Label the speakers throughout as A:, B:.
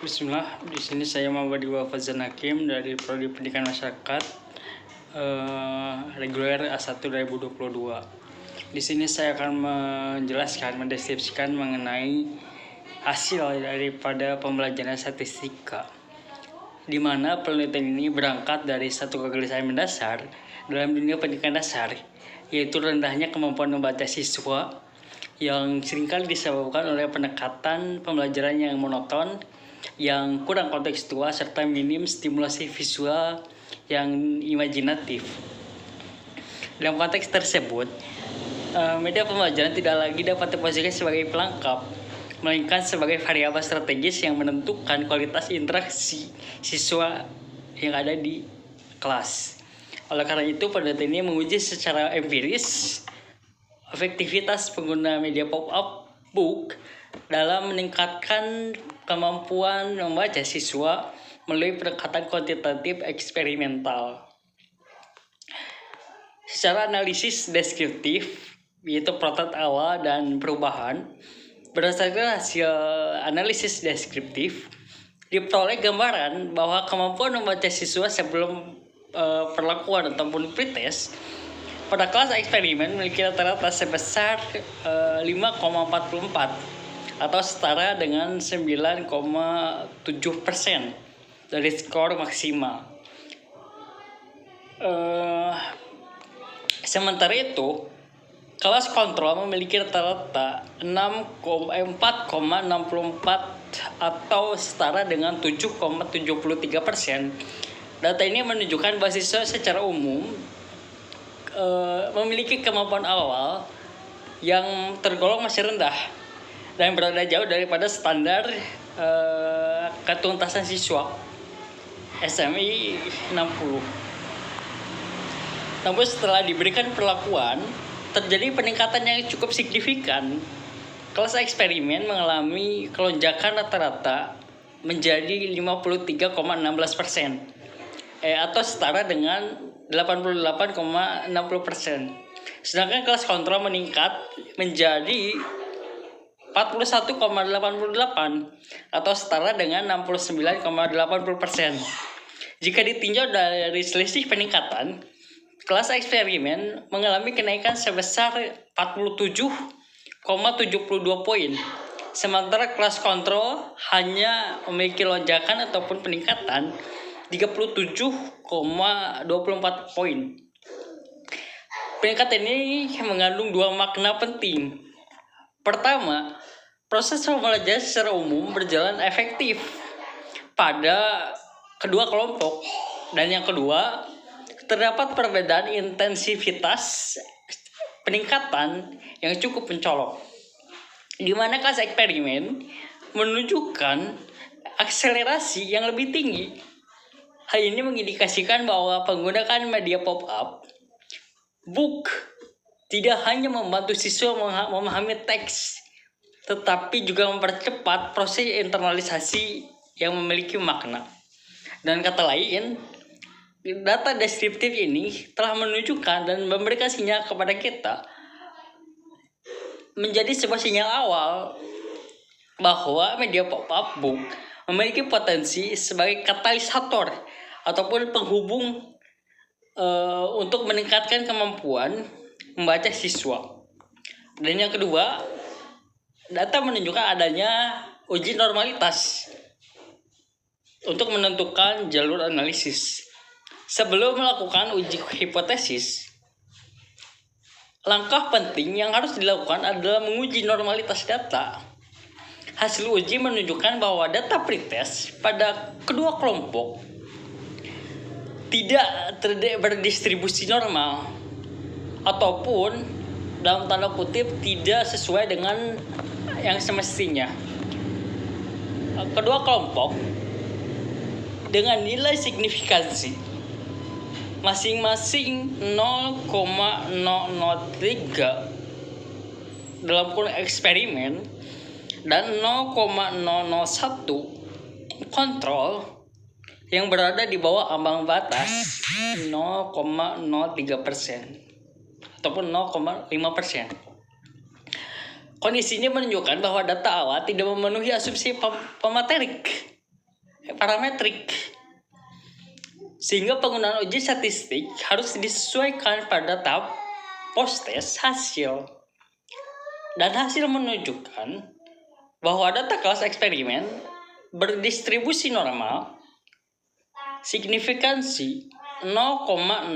A: Bismillah, di sini saya Muhammad Fazan Hakim dari Prodi Pendidikan Masyarakat reguler A1 2022. Di sini saya akan mendeskripsikan mengenai hasil daripada pembelajaran statistika, di mana penelitian ini berangkat dari satu kegelisahan mendasar dalam dunia pendidikan dasar, yaitu rendahnya kemampuan membaca siswa yang seringkali disebabkan oleh pendekatan pembelajaran yang monoton, yang kurang kontekstual, serta minim stimulasi visual yang imajinatif. Dalam konteks tersebut, media pembelajaran tidak lagi dapat diposisikan sebagai pelengkap, melainkan sebagai variabel strategis yang menentukan kualitas interaksi siswa yang ada di kelas. Oleh karena itu, penelitian ini menguji secara empiris efektivitas pengguna media pop-up book dalam meningkatkan kemampuan membaca siswa melalui pendekatan kuantitatif eksperimental. Secara analisis deskriptif, yaitu prototip awal dan perubahan, berdasarkan hasil analisis deskriptif, diperoleh gambaran bahwa kemampuan membaca siswa sebelum perlakuan ataupun pretest pada kelas eksperimen memiliki rata-rata sebesar 5,44 atau setara dengan 9,7% dari skor maksimal. Sementara itu, kelas kontrol memiliki rata-rata 4,64 atau setara dengan 7,73%. Data ini menunjukkan bahwa siswa secara umum memiliki kemampuan awal yang tergolong masih rendah dan berada jauh daripada standar ketuntasan siswa SMI 60. Namun setelah diberikan perlakuan, terjadi peningkatan yang cukup signifikan. Kelas eksperimen mengalami kelonjakan rata-rata menjadi 53,16%, atau setara dengan 88,60%. Sedangkan kelas kontrol meningkat menjadi 41,88 atau setara dengan 69,80%. Jika ditinjau dari selisih peningkatan, kelas eksperimen mengalami kenaikan sebesar 47,72 poin, sementara kelas kontrol hanya memiliki lonjakan ataupun peningkatan 37,24 poin. Peningkatan ini mengandung dua makna penting. Pertama, proses pembelajaran secara umum berjalan efektif pada kedua kelompok. Dan yang kedua, terdapat perbedaan intensitas peningkatan yang cukup mencolok, di mana kelas eksperimen menunjukkan akselerasi yang lebih tinggi. Hal ini mengindikasikan bahwa penggunaan media pop-up book tidak hanya membantu siswa memahami teks, tetapi juga mempercepat proses internalisasi yang memiliki makna. Dan kata lain, data deskriptif ini telah menunjukkan dan memberikan sinyal kepada kita, menjadi sebuah sinyal awal bahwa media pop-up book memiliki potensi sebagai katalisator ataupun penghubung untuk meningkatkan kemampuan membaca siswa. Dan yang kedua, data menunjukkan adanya uji normalitas untuk menentukan jalur analisis. Sebelum melakukan uji hipotesis, langkah penting yang harus dilakukan adalah menguji normalitas data. Hasil uji menunjukkan bahwa data pretest pada kedua kelompok tidak berdistribusi normal ataupun dalam tanda kutip tidak sesuai dengan yang semestinya. Kedua kelompok dengan nilai signifikansi masing-masing 0,003 dalam kurun eksperimen dan 0,001 kontrol yang berada di bawah ambang batas 0,03% ataupun 0,5%. Kondisi ini menunjukkan bahwa data awal tidak memenuhi asumsi pematerik parametrik. Sehingga penggunaan uji statistik harus disesuaikan pada tahap post-test hasil. Dan hasil menunjukkan bahwa data kelas eksperimen berdistribusi normal signifikansi 0,051,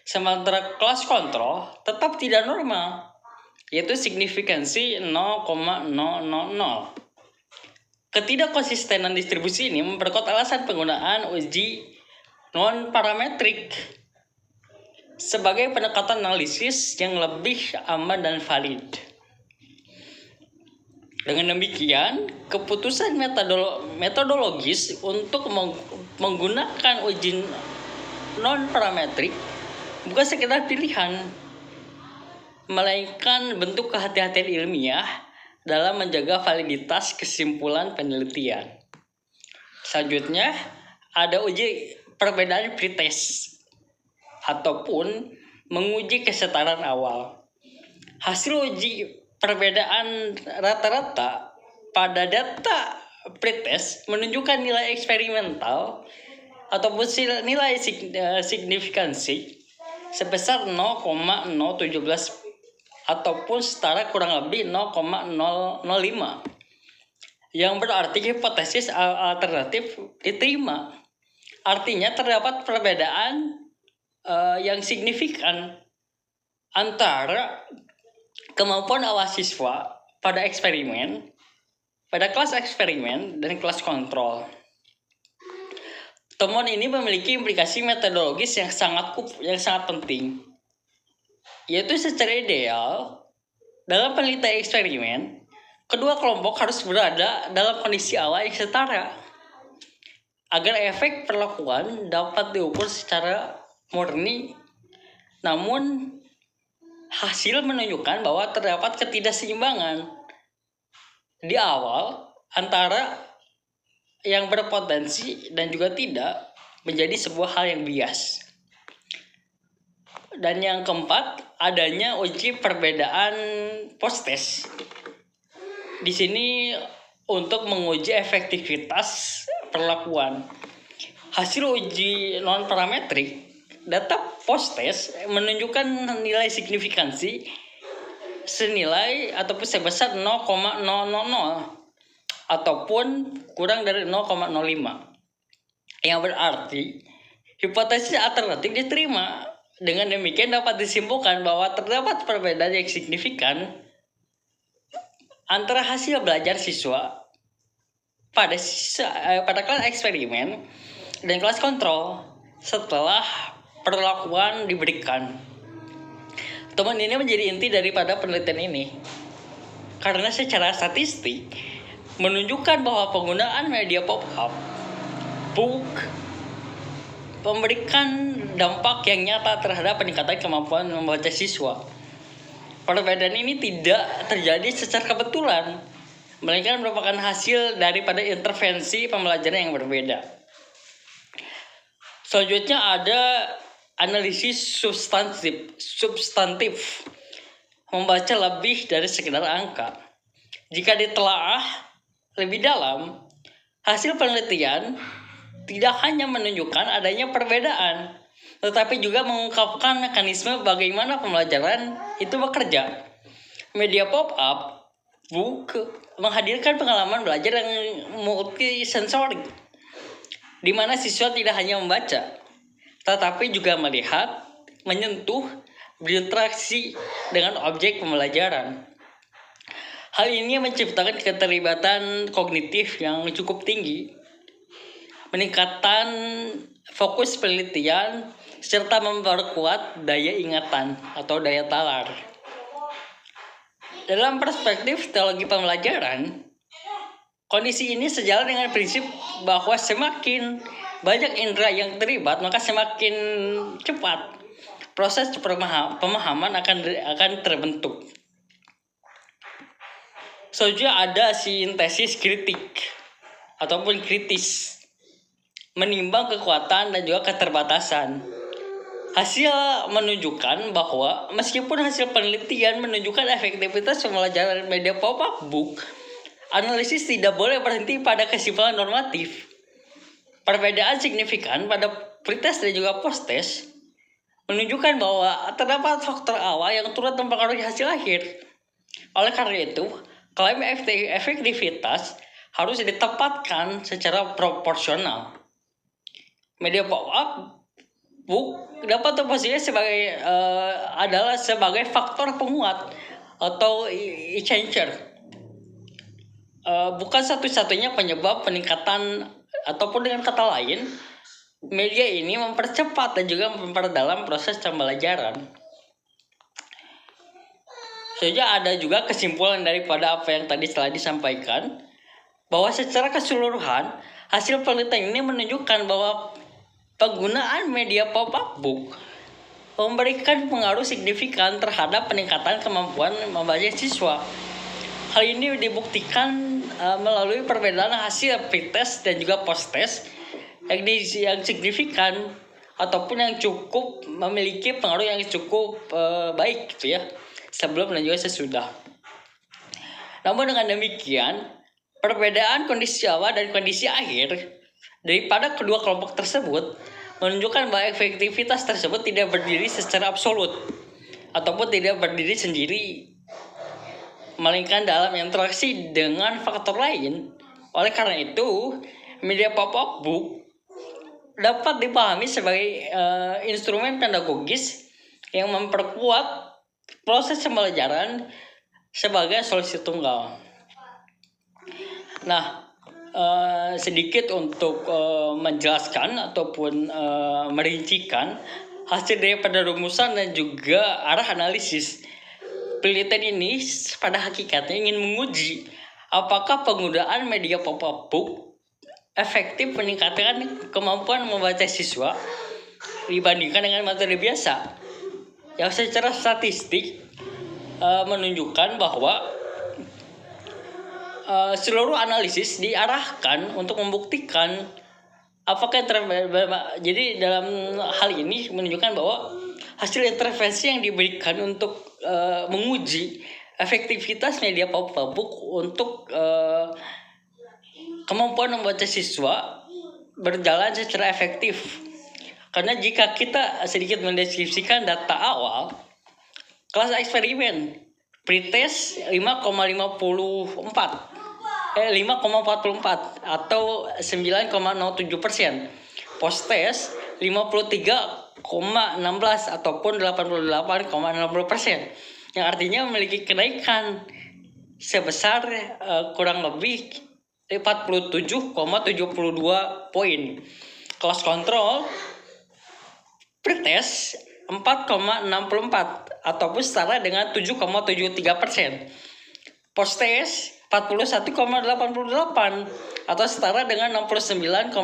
A: sementara kelas kontrol tetap tidak normal, yaitu signifikansi 0,000. Ketidakkonsistenan distribusi ini memperkuat alasan penggunaan uji non-parametrik sebagai pendekatan analisis yang lebih aman dan valid. Dengan demikian, keputusan metodologis untuk menggunakan uji non-parametrik bukan sekedar pilihan, melainkan bentuk kehati-hatian ilmiah dalam menjaga validitas kesimpulan penelitian. Selanjutnya, ada uji perbedaan pretest ataupun menguji kesetaraan awal. Hasil uji perbedaan rata-rata pada data pretest menunjukkan nilai eksperimental ataupun nilai signifikansi sebesar 0,017 ataupun setara kurang lebih 0,005, yang berarti hipotesis alternatif diterima. Artinya terdapat perbedaan yang signifikan antara kemampuan awal siswa pada kelas eksperimen dan kelas kontrol. Temuan ini memiliki implikasi metodologis yang sangat penting, yaitu secara ideal dalam penelitian eksperimen kedua kelompok harus berada dalam kondisi awal yang setara agar efek perlakuan dapat diukur secara murni. Namun hasil menunjukkan bahwa terdapat ketidakseimbangan di awal antara yang berpotensi dan juga tidak, menjadi sebuah hal yang bias. Dan yang keempat, adanya uji perbedaan post-test. Di sini untuk menguji efektivitas perlakuan. Hasil uji non-parametrik, data post-test menunjukkan nilai signifikansi senilai ataupun sebesar 0,000 ataupun kurang dari 0,05. Yang berarti hipotesis alternatif diterima. Dengan demikian dapat disimpulkan bahwa terdapat perbedaan yang signifikan antara hasil belajar siswa pada kelas eksperimen dan kelas kontrol setelah perlakuan diberikan. Temuan ini menjadi inti daripada penelitian ini, karena secara statistik menunjukkan bahwa penggunaan media pop-up book memberikan dampak yang nyata terhadap peningkatan kemampuan membaca siswa. Perbedaan ini tidak terjadi secara kebetulan, melainkan merupakan hasil daripada intervensi pembelajaran yang berbeda. Selanjutnya ada analisis substantif, membaca lebih dari sekedar angka. Jika ditelaah lebih dalam, hasil penelitian tidak hanya menunjukkan adanya perbedaan, tetapi juga mengungkapkan mekanisme bagaimana pembelajaran itu bekerja. Media pop-up book menghadirkan pengalaman belajar yang multisensorik, di mana siswa tidak hanya membaca, tetapi juga melihat, menyentuh, berinteraksi dengan objek pembelajaran. Hal ini menciptakan keterlibatan kognitif yang cukup tinggi, peningkatan fokus penelitian, serta memperkuat daya ingatan atau daya talar. Dalam perspektif teologi pembelajaran, kondisi ini sejalan dengan prinsip bahwa semakin banyak indera yang terlibat, maka semakin cepat proses pemahaman akan terbentuk. Selanjutnya ada sintesis kritik ataupun kritis, menimbang kekuatan dan juga keterbatasan. Hasil menunjukkan bahwa meskipun hasil penelitian menunjukkan efektivitas pembelajaran media pop-up book Analisis tidak boleh berhenti pada kesimpulan normatif. Perbedaan signifikan pada pretest dan juga posttest menunjukkan bahwa terdapat faktor awal yang turut mempengaruhi hasil akhir. Oleh karena itu, klaim efektivitas harus ditempatkan secara proporsional. Media pop-up book dapat terposisi adalah sebagai faktor penguat atau changer. Bukan satu-satunya penyebab peningkatan, ataupun dengan kata lain, media ini mempercepat dan juga memperdalam proses pembelajaran. Sehingga ada juga kesimpulan daripada apa yang tadi telah disampaikan, bahwa secara keseluruhan hasil penelitian ini menunjukkan bahwa penggunaan media pop-up book memberikan pengaruh signifikan terhadap peningkatan kemampuan membaca siswa. Hal ini dibuktikan melalui perbedaan hasil pretest dan juga posttest yang signifikan ataupun yang cukup memiliki pengaruh yang cukup baik gitu ya, sebelum dan juga sesudah. Namun dengan demikian, perbedaan kondisi awal dan kondisi akhir daripada kedua kelompok tersebut menunjukkan bahwa efektivitas tersebut tidak berdiri secara absolut ataupun tidak berdiri sendiri, melainkan dalam interaksi dengan faktor lain. Oleh karena itu, media pop-up book dapat dipahami sebagai instrumen pedagogis yang memperkuat proses pembelajaran sebagai solusi tunggal. Nah, sedikit untuk menjelaskan ataupun merincikan hasil daripada rumusan dan juga arah analisis. Penelitian ini pada hakikatnya ingin menguji apakah penggunaan media pop-up book efektif meningkatkan kemampuan membaca siswa dibandingkan dengan materi biasa. Yang secara statistik menunjukkan bahwa seluruh analisis diarahkan untuk membuktikan apakah jadi dalam hal ini menunjukkan bahwa hasil intervensi yang diberikan untuk menguji efektivitas media pop-up book untuk kemampuan membaca siswa berjalan secara efektif. Karena jika kita sedikit mendeskripsikan data awal, kelas eksperimen pretest 5,44 atau 9,07%, posttest 53,16 ataupun 88,60%, yang artinya memiliki kenaikan sebesar kurang lebih 47,72 poin. Kelas kontrol pretest 4,64 ataupun setara dengan 7,73%. Posttest 41,88 atau setara dengan 69,80%,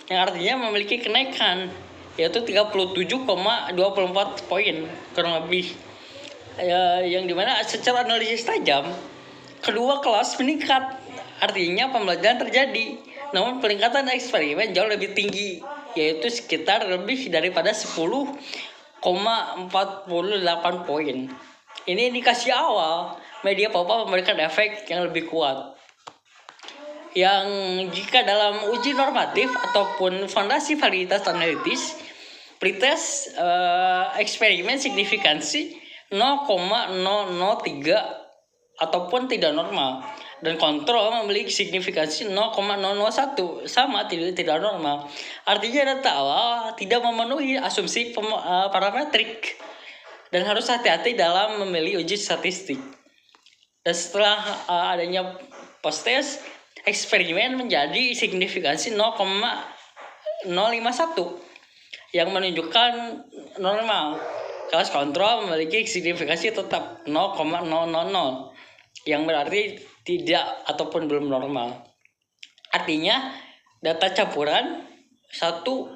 A: yang artinya memiliki kenaikan yaitu 37,24 poin kurang lebih, yang dimana secara analisis tajam kedua kelas meningkat, artinya pembelajaran terjadi, namun peningkatan eksperimen jauh lebih tinggi, yaitu sekitar lebih daripada 10,48 poin. Ini indikasi awal media pop-up memberikan efek yang lebih kuat. Yang jika dalam uji normatif ataupun fondasi validitas analitis, pretest eksperimen signifikansi 0,003 ataupun tidak normal, dan kontrol memiliki signifikansi 0,001 sama tidak normal. Artinya data awal tidak memenuhi asumsi parametrik dan harus hati-hati dalam memilih uji statistik. Dan setelah adanya posttest, eksperimen menjadi signifikansi 0,051 yang menunjukkan normal. Kelas kontrol memiliki signifikansi tetap 0,000 yang berarti tidak ataupun belum normal. Artinya data campuran, satu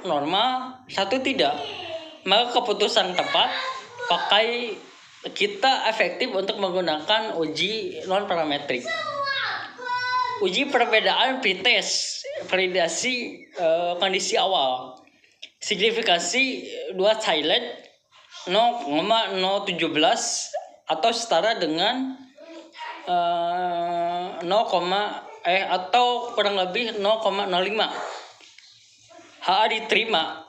A: normal, satu tidak. Maka keputusan tepat pakai kita efektif untuk menggunakan uji non parametrik. Uji perbedaan pretest, validasi kondisi awal. Signifikansi 2 silent 0,017 atau setara dengan atau kurang lebih 0,05. HA diterima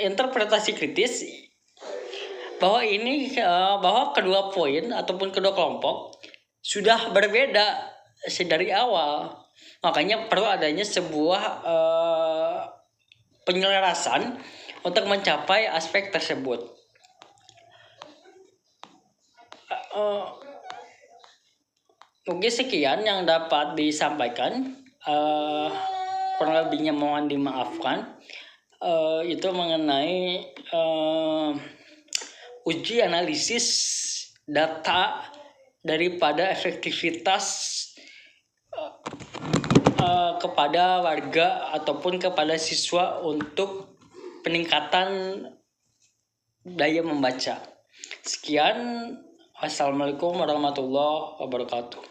A: interpretasi kritis bahwa kedua poin ataupun kedua kelompok sudah berbeda dari awal. Makanya perlu adanya sebuah penyelarasan untuk mencapai aspek tersebut. Mungkin sekian yang dapat disampaikan. Kurang lebihnya mohon dimaafkan. Itu mengenai uji analisis data daripada efektivitas kepada warga ataupun kepada siswa untuk peningkatan daya membaca. Sekian, wassalamualaikum warahmatullahi wabarakatuh.